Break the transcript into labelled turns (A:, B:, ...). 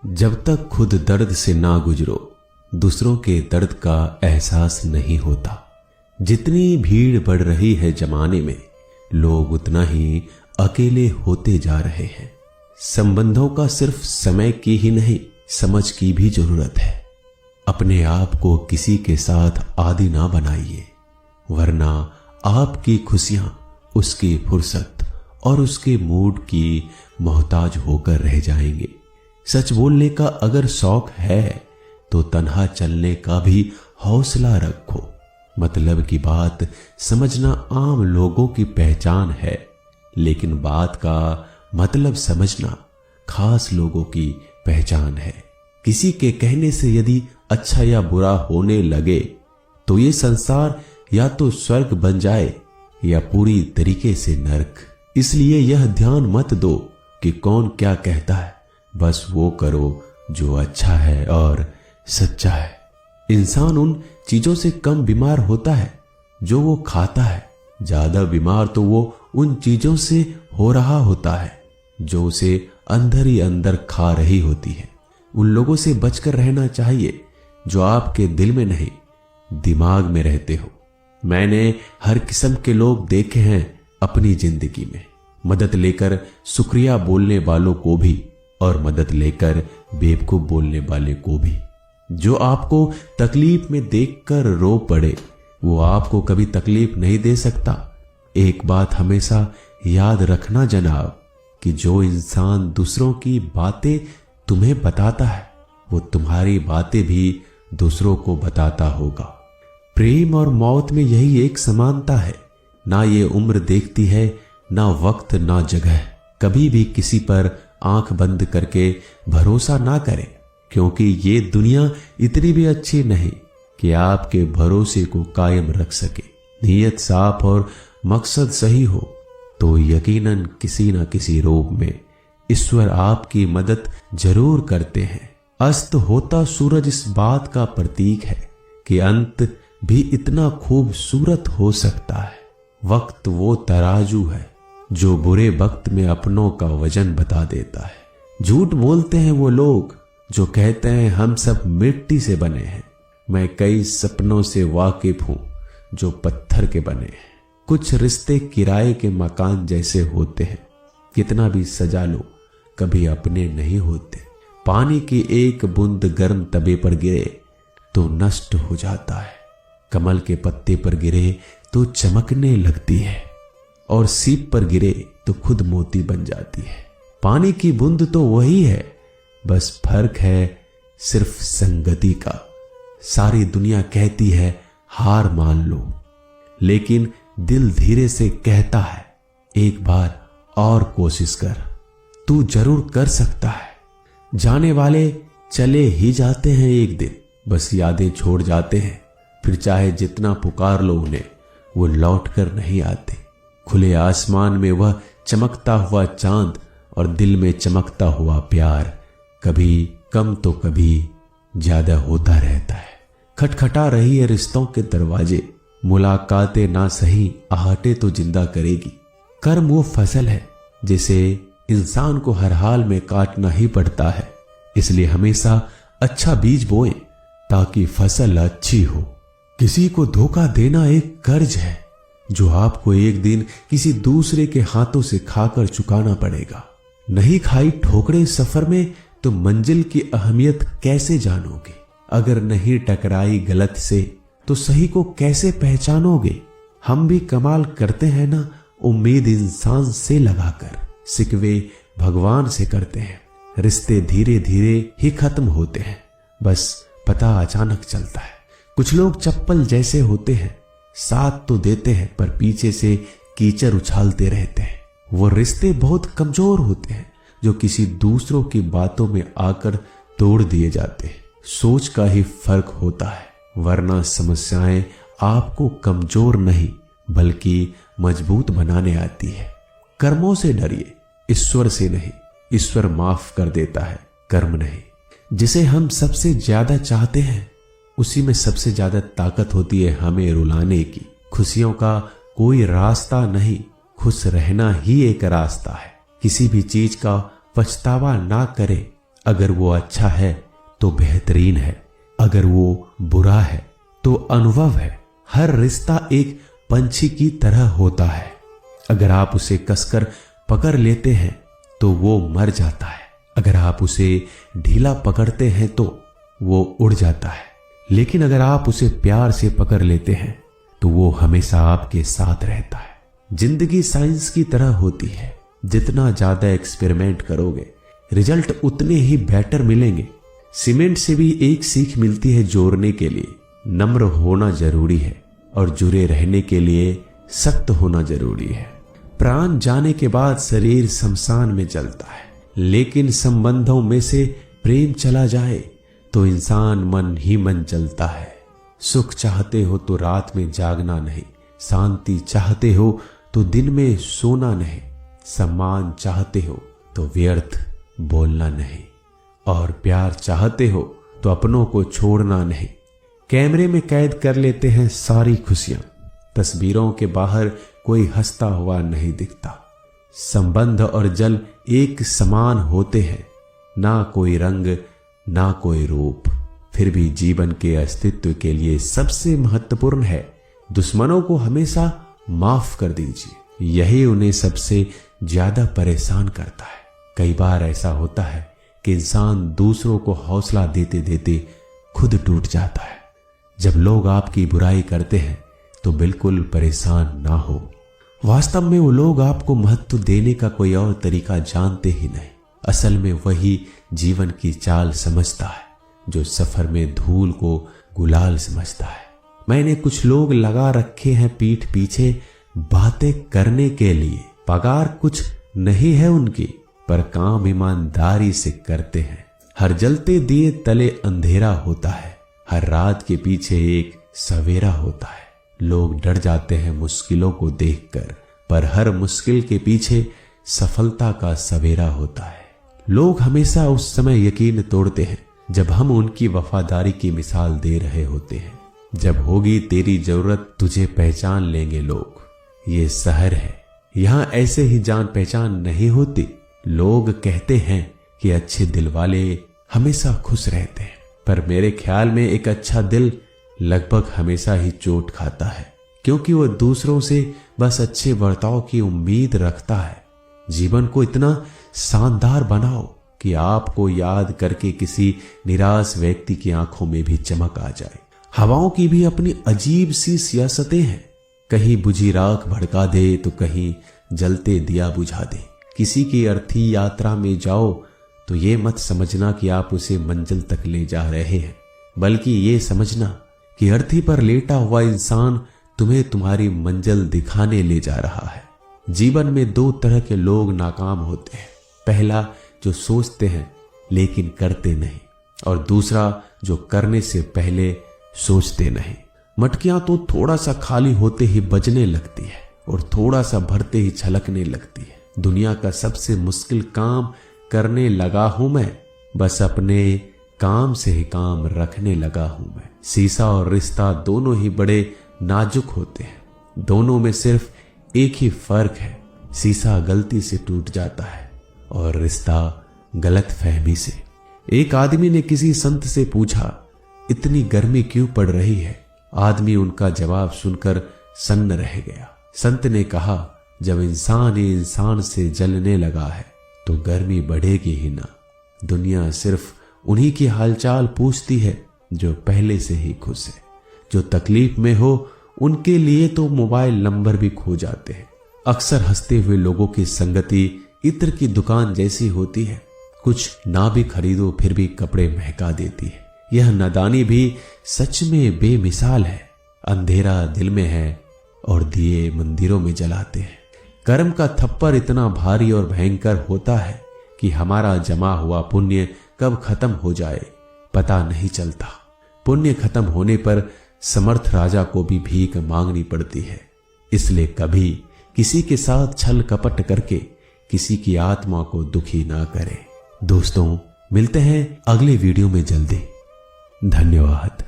A: जब तक खुद दर्द से ना गुजरो, दूसरों के दर्द का एहसास नहीं होता। जितनी भीड़ बढ़ रही है जमाने में, लोग उतना ही अकेले होते जा रहे हैं। संबंधों का सिर्फ समय की ही नहीं, समझ की भी जरूरत है। अपने आप को किसी के साथ आदी ना बनाइए, वरना आपकी खुशियां उसकी फुर्सत और उसके मूड की मोहताज होकर रह जाएंगे। सच बोलने का अगर शौक है तो तन्हा चलने का भी हौसला रखो। मतलब की बात समझना आम लोगों की पहचान है, लेकिन बात का मतलब समझना खास लोगों की पहचान है। किसी के कहने से यदि अच्छा या बुरा होने लगे तो ये संसार या तो स्वर्ग बन जाए या पूरी तरीके से नरक। इसलिए यह ध्यान मत दो कि कौन क्या कहता है, बस वो करो जो अच्छा है और सच्चा है। इंसान उन चीजों से कम बीमार होता है जो वो खाता है, ज्यादा बीमार तो वो उन चीजों से हो रहा होता है जो उसे अंदर ही अंदर खा रही होती है। उन लोगों से बचकर रहना चाहिए जो आपके दिल में नहीं, दिमाग में रहते हो। मैंने हर किस्म के लोग देखे हैं अपनी जिंदगी में, मदद लेकर शुक्रिया बोलने वालों को भी और मदद लेकर बेवकूफ बोलने वाले को भी। जो आपको तकलीफ में देखकर रो पड़े, वो आपको कभी तकलीफ नहीं दे सकता। एक बात हमेशा याद रखना जनाब, कि जो इंसान दूसरों की बातें तुम्हें बताता है, वो तुम्हारी बातें भी दूसरों को बताता होगा। प्रेम और मौत में यही एक समानता है। ना ये उम्र देखती है, ना वक्त, ना जगह। कभी भी किसी पर आंख बंद करके भरोसा ना करें, क्योंकि ये दुनिया इतनी भी अच्छी नहीं कि आपके भरोसे को कायम रख सके। नीयत साफ और मकसद सही हो तो यकीनन किसी न किसी रूप में ईश्वर आपकी मदद जरूर करते हैं। अस्त होता सूरज इस बात का प्रतीक है कि अंत भी इतना खूबसूरत हो सकता है। वक्त वो तराजू है जो बुरे वक्त में अपनों का वजन बता देता है। झूठ बोलते हैं वो लोग जो कहते हैं हम सब मिट्टी से बने हैं। मैं कई सपनों से वाकिफ हूं जो पत्थर के बने हैं। कुछ रिश्ते किराए के मकान जैसे होते हैं, कितना भी सजा लो कभी अपने नहीं होते। पानी की एक बूंद गर्म तवे पर गिरे तो नष्ट हो जाता है, कमल के पत्ते पर गिरे तो चमकने लगती है, और सीप पर गिरे तो खुद मोती बन जाती है। पानी की बूंद तो वही है, बस फर्क है सिर्फ संगति का। सारी दुनिया कहती है हार मान लो, लेकिन दिल धीरे से कहता है एक बार और कोशिश कर, तू जरूर कर सकता है। जाने वाले चले ही जाते हैं एक दिन, बस यादें छोड़ जाते हैं। फिर चाहे जितना पुकार लो उन्हें, वो लौट कर नहीं आते। खुले आसमान में वह चमकता हुआ चांद और दिल में चमकता हुआ प्यार कभी कम तो कभी ज्यादा होता रहता है। खटखटा रही है रिश्तों के दरवाजे, मुलाकातें ना सही आहटे तो जिंदा करेगी। कर्म वो फसल है जिसे इंसान को हर हाल में काटना ही पड़ता है। इसलिए हमेशा अच्छा बीज बोएं ताकि फसल अच्छी हो। किसी को धोखा देना एक कर्ज है जो आपको एक दिन किसी दूसरे के हाथों से खाकर चुकाना पड़ेगा। नहीं खाई ठोकरें सफर में तो मंजिल की अहमियत कैसे जानोगे? अगर नहीं टकराई गलत से तो सही को कैसे पहचानोगे? हम भी कमाल करते हैं ना, उम्मीद इंसान से लगाकर, सिकवे भगवान से करते हैं। रिश्ते धीरे धीरे ही खत्म होते हैं, बस पता अचानक चलता है। कुछ लोग चप्पल जैसे होते हैं, साथ तो देते हैं पर पीछे से कीचड़ उछालते रहते हैं। वो रिश्ते बहुत कमजोर होते हैं जो किसी दूसरों की बातों में आकर तोड़ दिए जाते हैं। सोच का ही फर्क होता है, वरना समस्याएं आपको कमजोर नहीं बल्कि मजबूत बनाने आती है। कर्मों से डरिए, ईश्वर से नहीं। ईश्वर माफ कर देता है, कर्म नहीं। जिसे हम सबसे ज्यादा चाहते हैं उसी में सबसे ज्यादा ताकत होती है हमें रुलाने की। खुशियों का कोई रास्ता नहीं, खुश रहना ही एक रास्ता है। किसी भी चीज का पछतावा ना करें, अगर वो अच्छा है तो बेहतरीन है, अगर वो बुरा है तो अनुभव है। हर रिश्ता एक पंछी की तरह होता है, अगर आप उसे कसकर पकड़ लेते हैं तो वो मर जाता है, अगर आप उसे ढीला पकड़ते हैं तो वो उड़ जाता है, लेकिन अगर आप उसे प्यार से पकड़ लेते हैं तो वो हमेशा आपके साथ रहता है। जिंदगी साइंस की तरह होती है, जितना ज्यादा एक्सपेरिमेंट करोगे रिजल्ट उतने ही बेटर मिलेंगे। सीमेंट से भी एक सीख मिलती है जोड़ने के लिए नम्र होना जरूरी है, और जुड़े रहने के लिए सख्त होना जरूरी है। प्राण जाने के बाद शरीर शमशान में जलता है, लेकिन संबंधों में से प्रेम चला जाए तो इंसान मन ही मन जलता है। सुख चाहते हो तो रात में जागना नहीं, शांति चाहते हो तो दिन में सोना नहीं, सम्मान चाहते हो तो व्यर्थ बोलना नहीं, और प्यार चाहते हो तो अपनों को छोड़ना नहीं। कैमरे में कैद कर लेते हैं सारी खुशियां, तस्वीरों के बाहर कोई हंसता हुआ नहीं दिखता। संबंध और जल एक समान होते हैं, ना कोई रंग ना कोई रूप, फिर भी जीवन के अस्तित्व के लिए सबसे महत्वपूर्ण है दुश्मनों को हमेशा माफ कर दीजिए, यही उन्हें सबसे ज्यादा परेशान करता है। कई बार ऐसा होता है कि इंसान दूसरों को हौसला देते देते खुद टूट जाता है। जब लोग आपकी बुराई करते हैं तो बिल्कुल परेशान ना हो, वास्तव में वो लोग आपको महत्व देने का कोई और तरीका जानते ही नहीं। असल में वही जीवन की चाल समझता है जो सफर में धूल को गुलाल समझता है। मैंने कुछ लोग लगा रखे हैं पीठ पीछे बातें करने के लिए, पगार कुछ नहीं है उनकी, पर काम ईमानदारी से करते हैं। हर जलते दिए तले अंधेरा होता है, हर रात के पीछे एक सवेरा होता है। लोग डर जाते हैं मुश्किलों को देखकर, पर हर मुश्किल के पीछे सफलता का सवेरा होता है। लोग हमेशा उस समय यकीन तोड़ते हैं जब हम उनकी वफादारी की मिसाल दे रहे होते हैं। जब होगी तेरी जरूरत तुझे पहचान लेंगे लोग। ये शहर है, यहाँ ऐसे ही जान पहचान नहीं होती। लोग कहते हैं कि अच्छे दिल वाले हमेशा खुश रहते हैं, पर मेरे ख्याल में एक अच्छा दिल लगभग हमेशा ही चोट खाता है, क्योंकि वह दूसरों से बस अच्छे बर्ताव की उम्मीद रखता है। जीवन को इतना शानदार बनाओ कि आपको याद करके किसी निराश व्यक्ति की आंखों में भी चमक आ जाए। हवाओं की भी अपनी अजीब सी सियासतें हैं, कहीं बुझी राख भड़का दे तो कहीं जलते दिया बुझा दे। किसी की अर्थी यात्रा में जाओ तो ये मत समझना कि आप उसे मंजिल तक ले जा रहे हैं, बल्कि ये समझना कि अर्थी पर लेटा हुआ इंसान तुम्हें तुम्हारी मंजिल दिखाने ले जा रहा है। जीवन में दो तरह के लोग नाकाम होते हैं, पहला जो सोचते हैं लेकिन करते नहीं, और दूसरा जो करने से पहले सोचते नहीं। मटकियां तो थोड़ा सा खाली होते ही बजने लगती है और थोड़ा सा भरते ही छलकने लगती है। दुनिया का सबसे मुश्किल काम करने लगा हूं मैं, बस अपने काम से ही काम रखने लगा हूं मैं। शीशा और रिश्ता दोनों ही बड़े नाजुक होते हैं, दोनों में सिर्फ एक ही फर्क है, शीशा गलती से टूट जाता है और रिश्ता गलतफहमी से। एक आदमी ने किसी संत से पूछा, इतनी गर्मी क्यों पड़ रही है? आदमी उनका जवाब सुनकर सन्न रह गया। संत ने कहा, जब इंसान ही इंसान से जलने लगा है तो गर्मी बढ़ेगी ही ना। दुनिया सिर्फ उन्हीं की हालचाल पूछती है जो पहले से ही खुश है। जो तकलीफ में हो उनके लिए तो मोबाइल नंबर भी खो जाते हैं। अक्सर हंसते हुए लोगों की संगति इत्र की दुकान जैसी होती है, कुछ ना भी खरीदो फिर भी कपड़े महका देती है। यह नादानी भी सच में बेमिसाल है। अंधेरा दिल में है और दिए मंदिरों में जलाते हैं। कर्म का थप्पड़ इतना भारी और भयंकर होता है कि हमारा जमा हुआ पुण्य कब खत्म हो जाए पता नहीं चलता। पुण्य खत्म होने पर समर्थ राजा को भी भीख मांगनी पड़ती है। इसलिए कभी किसी के साथ छल कपट करके किसी की आत्मा को दुखी ना करें। दोस्तों, मिलते हैं अगले वीडियो में जल्दी। धन्यवाद।